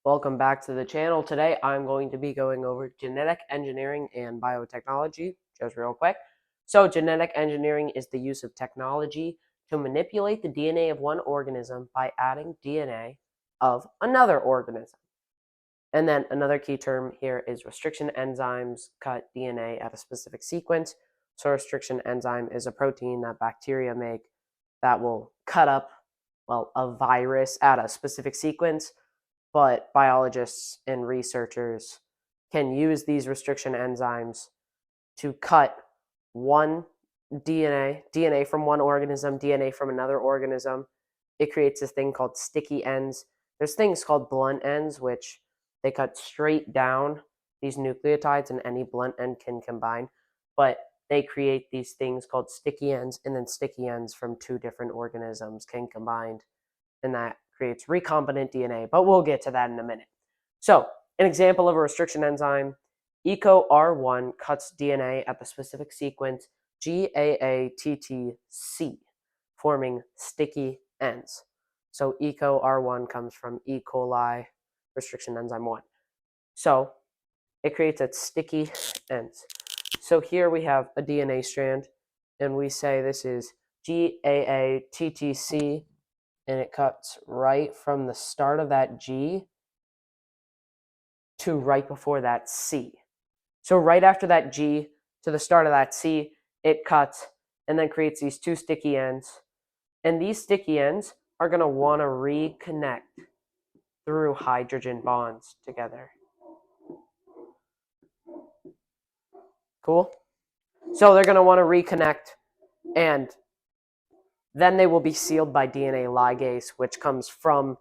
Welcome back to the channel. Today I'm going to be going over genetic engineering and biotechnology, just real quick. So genetic engineering is the use of technology to manipulate the DNA of one organism by adding DNA of another organism. And then another key term here is restriction enzymes cut DNA at a specific sequence. So a restriction enzyme is a protein that bacteria make that will cut up, a virus at a specific sequence, but biologists and researchers can use these restriction enzymes to cut one DNA from one organism, DNA from another organism. It creates this thing called sticky ends. There's things called blunt ends, which they cut straight down these nucleotides, and any blunt end can combine. But they create these things called sticky ends, and then sticky ends from two different organisms can combine, and that creates recombinant DNA, but we'll get to that in a minute. So, an example of a restriction enzyme, EcoR1 cuts DNA at the specific sequence GAATTC, forming sticky ends. So, EcoR1 comes from E. coli restriction enzyme 1. So, it creates its sticky ends. So, here we have a DNA strand, and we say this is GAATTC, and it cuts right from the start of that G to right before that C. So right after that G to the start of that C, it cuts and then creates these two sticky ends. And these sticky ends are going to want to reconnect through hydrogen bonds together. Cool? So they're going to want to reconnect, and then they will be sealed by DNA ligase, which comes from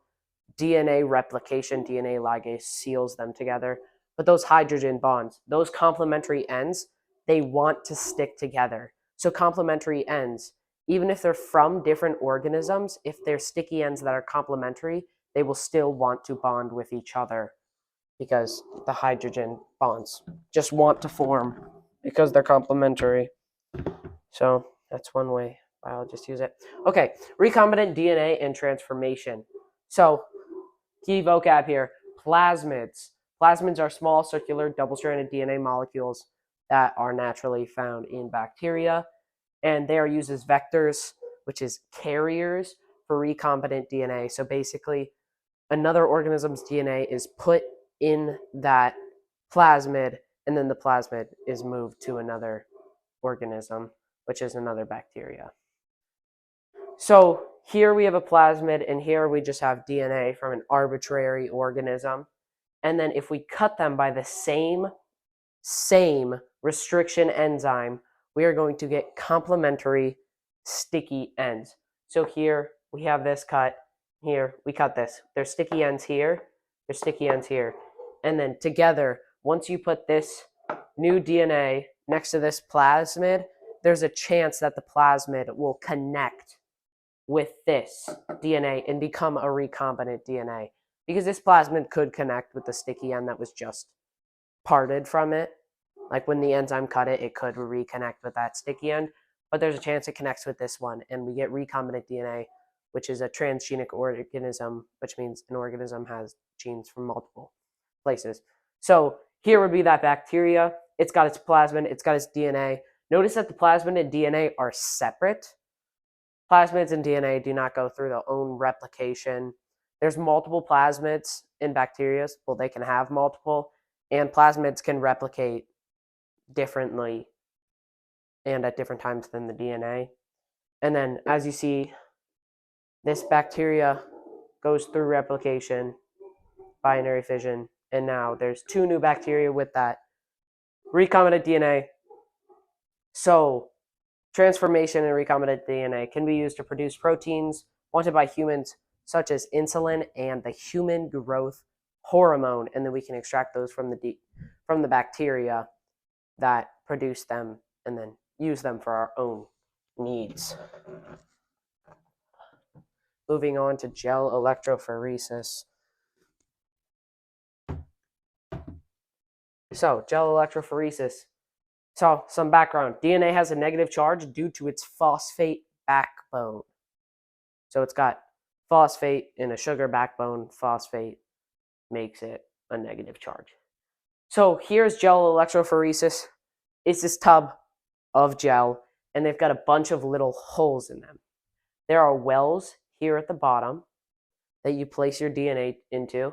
DNA replication. DNA ligase seals them together. But those hydrogen bonds, those complementary ends, they want to stick together. So complementary ends, even if they're from different organisms, if they're sticky ends that are complementary, they will still want to bond with each other because the hydrogen bonds just want to form because they're complementary. So that's one way biologists use it. Okay, recombinant DNA and transformation. So key vocab here, plasmids. Plasmids are small, circular, double-stranded DNA molecules that are naturally found in bacteria, and they are used as vectors, which is carriers for recombinant DNA. So basically, another organism's DNA is put in that plasmid, and then the plasmid is moved to another organism, which is another bacteria. So here we have a plasmid, and here we just have DNA from an arbitrary organism. And then if we cut them by the same restriction enzyme, we are going to get complementary sticky ends. So here we have this cut. Here we cut this. There's sticky ends here. There's sticky ends here. And then together, once you put this new DNA next to this plasmid, there's a chance that the plasmid will connect with this DNA and become a recombinant DNA, because this plasmid could connect with the sticky end that was just parted from it. Like when the enzyme cut it, it could reconnect with that sticky end, but there's a chance it connects with this one, and we get recombinant DNA, which is a transgenic organism, which means an organism has genes from multiple places. So here would be that bacteria. It's got its plasmid, it's got its DNA. Notice that the plasmid and DNA are separate. Plasmids and DNA do not go through their own replication. There's multiple plasmids in bacteria. Well, they can have multiple, and plasmids can replicate differently and at different times than the DNA. And then, as you see, this bacteria goes through replication, binary fission, and now there's two new bacteria with that recombinant DNA. So transformation in recombinant DNA can be used to produce proteins wanted by humans, such as insulin and the human growth hormone, and then we can extract those from the bacteria that produce them and then use them for our own needs. Moving on to gel electrophoresis. So, gel electrophoresis. So, some background. DNA has a negative charge due to its phosphate backbone. So, it's got phosphate in a sugar backbone, phosphate. makes it a negative charge. So here's gel electrophoresis. It's this tub of gel, and they've got a bunch of little holes in them. There are wells here at the bottom that you place your DNA into,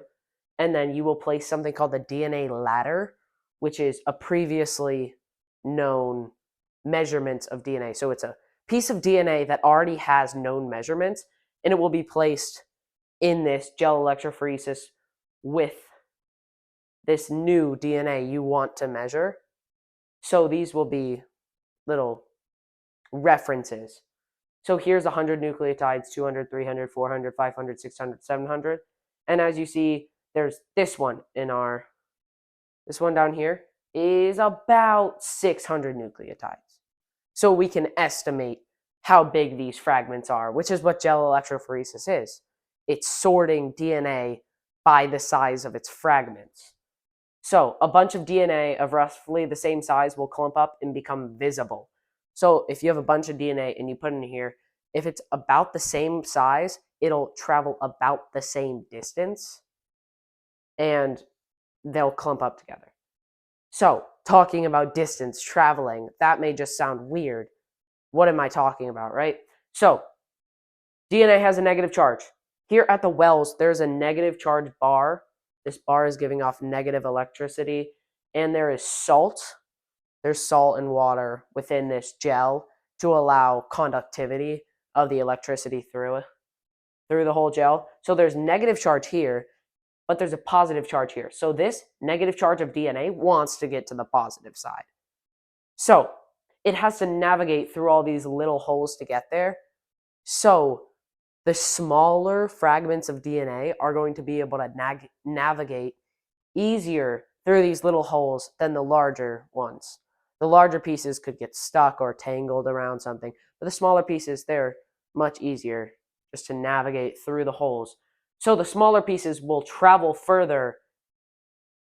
and then you will place something called the DNA ladder, which is a previously known measurement of DNA. So it's a piece of DNA that already has known measurements, and it will be placed in this gel electrophoresis with this new DNA you want to measure. So these will be little references. So here's 100 nucleotides, 200, 300, 400, 500, 600, 700. And as you see, there's this one this one down here is about 600 nucleotides. So we can estimate how big these fragments are, which is what gel electrophoresis is. It's sorting DNA by the size of its fragments. So a bunch of DNA of roughly the same size will clump up and become visible. So if you have a bunch of DNA and you put it in here, if it's about the same size, it'll travel about the same distance and they'll clump up together. So talking about distance, traveling, that may just sound weird. What am I talking about, right? So DNA has a negative charge. Here at the wells, there's a negative charge bar. This bar is giving off negative electricity. And there is salt. There's salt and water within this gel to allow conductivity of the electricity through the whole gel. So there's negative charge here, but there's a positive charge here. So this negative charge of DNA wants to get to the positive side. So it has to navigate through all these little holes to get there. So the smaller fragments of DNA are going to be able to navigate easier through these little holes than the larger ones. The larger pieces could get stuck or tangled around something, but the smaller pieces, they're much easier just to navigate through the holes. So the smaller pieces will travel further,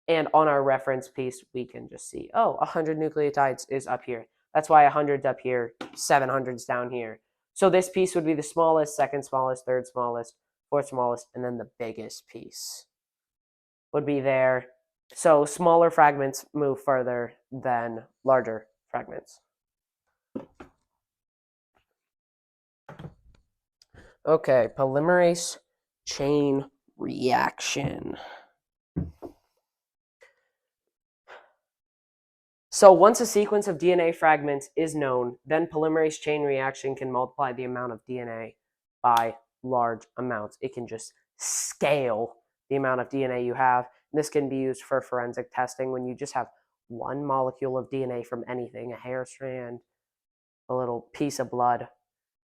and on our reference piece, we can just see, oh, 100 nucleotides is up here. That's why 100's up here, 700's down here. So this piece would be the smallest, second smallest, third smallest, fourth smallest, and then the biggest piece would be there. So smaller fragments move further than larger fragments. Okay, polymerase chain reaction. So once a sequence of DNA fragments is known, then polymerase chain reaction can multiply the amount of DNA by large amounts. It can just scale the amount of DNA you have. This can be used for forensic testing when you just have one molecule of DNA from anything, a hair strand, a little piece of blood.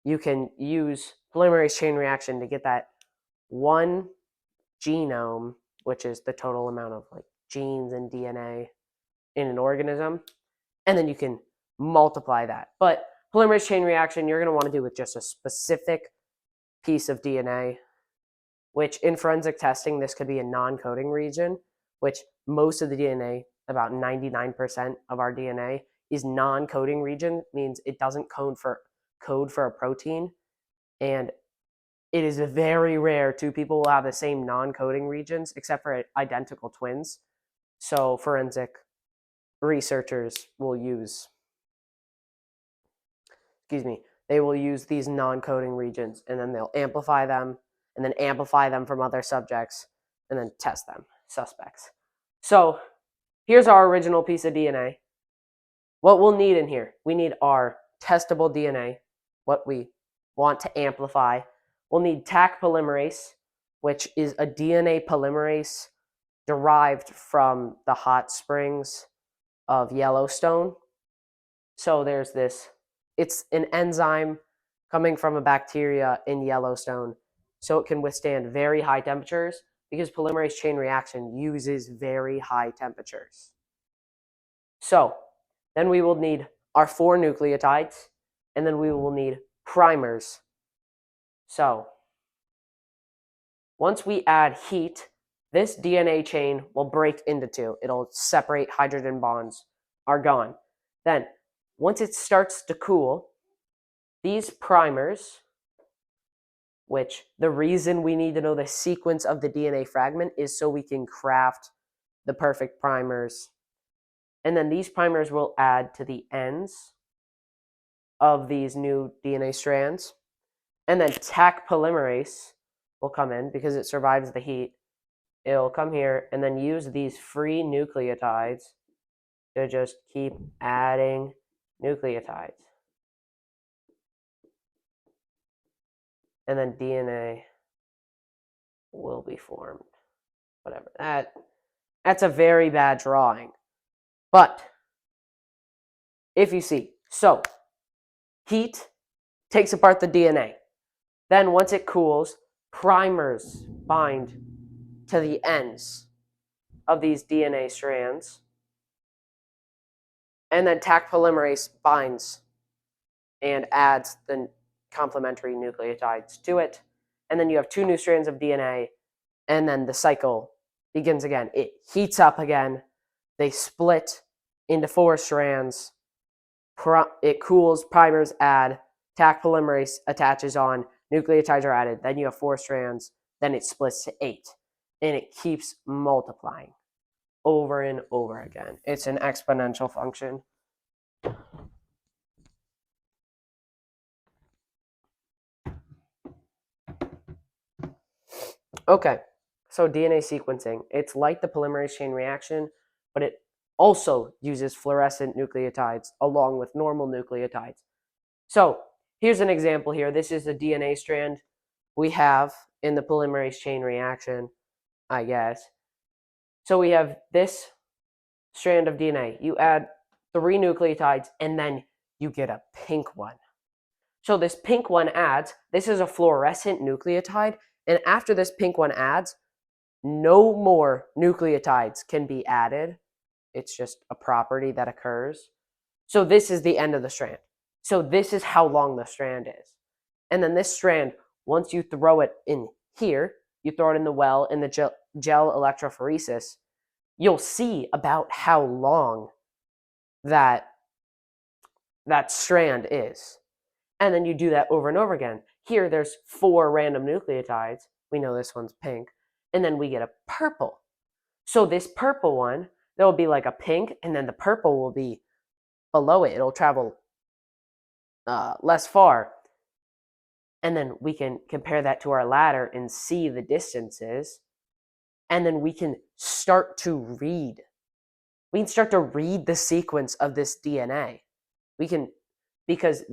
You can use polymerase chain reaction to get that one genome, which is the total amount of like genes and DNA in an organism, and then you can multiply that. But polymerase chain reaction, you're going to want to do with just a specific piece of DNA, which in forensic testing, this could be a non-coding region, which most of the DNA, about 99% of our DNA, is non-coding region, means it doesn't code for a protein. And it is very rare two people will have the same non-coding regions, except for identical twins. So forensic researchers will use, they will use these non-coding regions, and then they'll amplify them, and then amplify them from other subjects, and then test them, suspects. So here's our original piece of DNA. What we'll need in here, we need our testable DNA, what we want to amplify. We'll need Taq polymerase, which is a DNA polymerase derived from the hot springs of Yellowstone. So there's this, it's an enzyme coming from a bacteria in Yellowstone. So it can withstand very high temperatures because polymerase chain reaction uses very high temperatures. So then we will need our 4 nucleotides, and then we will need primers. So once we add heat, this DNA chain will break into 2. It'll separate, hydrogen bonds are gone. Then once it starts to cool, these primers which the reason we need to know the sequence of the DNA fragment is so we can craft the perfect primers. And then these primers will add to the ends of these new DNA strands. And then Taq polymerase will come in because it survives the heat. It'll come here and then use these free nucleotides to just keep adding nucleotides. And then DNA will be formed. Whatever. That's a very bad drawing. But if you see, so heat takes apart the DNA. Then once it cools, primers bind to the ends of these DNA strands. And then Taq polymerase binds and adds the complementary nucleotides to it. And then you have 2 new strands of DNA, and then the cycle begins again. It heats up again. They split into 4 strands. It cools, primers add, Taq polymerase attaches on, nucleotides are added. Then you have 4 strands. Then it splits to 8. And it keeps multiplying over and over again. It's an exponential function. Okay, so DNA sequencing. It's like the polymerase chain reaction, but it also uses fluorescent nucleotides along with normal nucleotides. So here's an example here. This is a DNA strand we have in the polymerase chain reaction, I guess. So we have this strand of DNA. You add 3 nucleotides, and then you get a pink one. So this pink one adds, this is a fluorescent nucleotide, and after this pink one adds, no more nucleotides can be added. It's just a property that occurs. So this is the end of the strand. So this is how long the strand is. And then this strand, once you throw it in here, you throw it in the well in the gel electrophoresis, you'll see about how long that strand is. And then you do that over and over again. Here, there's 4 random nucleotides. We know this one's pink. And then we get a purple. So this purple one, there will be like a pink, and then the purple will be below it. It'll travel less far. And then we can compare that to our ladder and see the distances. And then we can start to read. We can start to read the sequence of this DNA. We can, because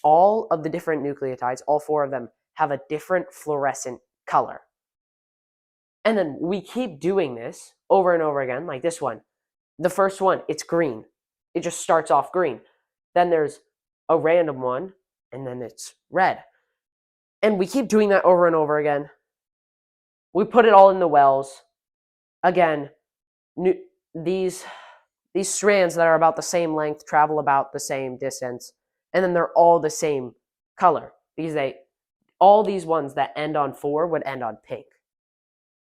all of the different nucleotides, all 4 of them, have a different fluorescent color. And then we keep doing this over and over again, like this one. The first one, it's green. It just starts off green. Then there's a random one, and then it's red. And we keep doing that over and over again. We put it all in the wells. Again, these strands that are about the same length travel about the same distance, and then they're all the same color because all these ones that end on 4 would end on pink.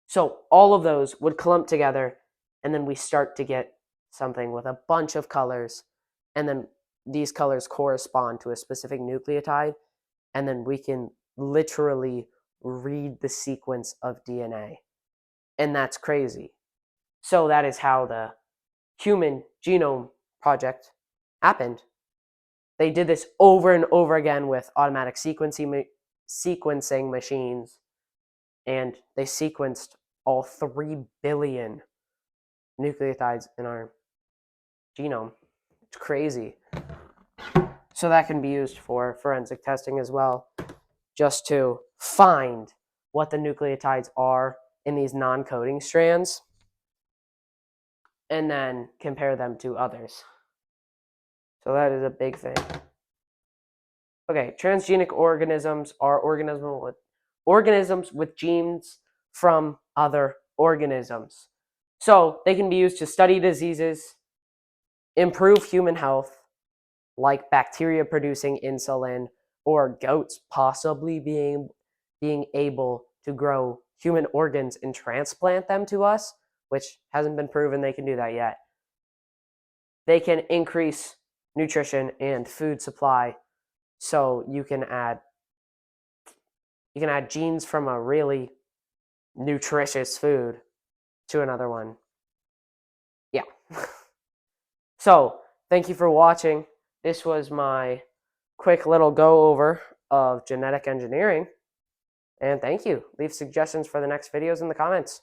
So all of those would clump together, and then we start to get something with a bunch of colors, and then these colors correspond to a specific nucleotide, and then we can literally read the sequence of DNA. And that's crazy. So that is how the Human Genome Project happened. They did this over and over again with automatic sequencing machines, and they sequenced all 3 billion nucleotides in our genome. It's crazy. So that can be used for forensic testing as well, just to find what the nucleotides are in these non-coding strands and then compare them to others. So that is a big thing. Okay, transgenic organisms are organisms with genes from other organisms. So they can be used to study diseases, improve human health, like bacteria producing insulin, or goats possibly being able to grow human organs and transplant them to us, which hasn't been proven they can do that yet. They can increase nutrition and food supply, so you can add You can add genes from a really nutritious food to another one. Yeah. So, thank you for watching. This was my quick little go over of genetic engineering. And thank you. Leave suggestions for the next videos in the comments.